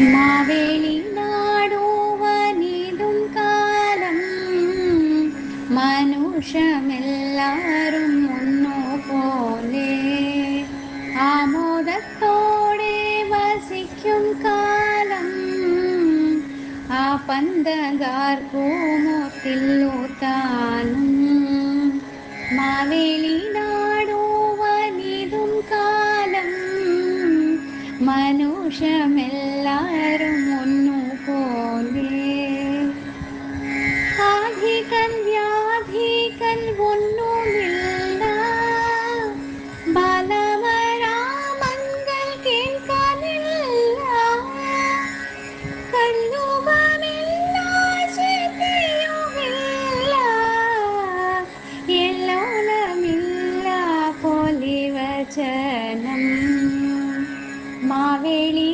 മാവേലി നാടുവനിതും കാലം മനുഷ്യമെല്ലാരും ഒന്നുപോലെ ആമോദത്തോടെ വസിക്കും കാലം ആ പന്തകാർക്കൂമൊത്തില്ലൂത്താനും മാവേലി നാടുവനിതും കാലം മനുഷ്യമെല്ലാരും ഒന്നുപോലെ ആധികൾ വ്യാധികൾ ഒന്നുമില്ല ബലവരാമങ്ങൾ കേൾക്കാനില്ല കല്ലുവനില്ല ശക്തിയുമില്ല എല്ലോലമില്ല പൊലിവചനം മാവേലി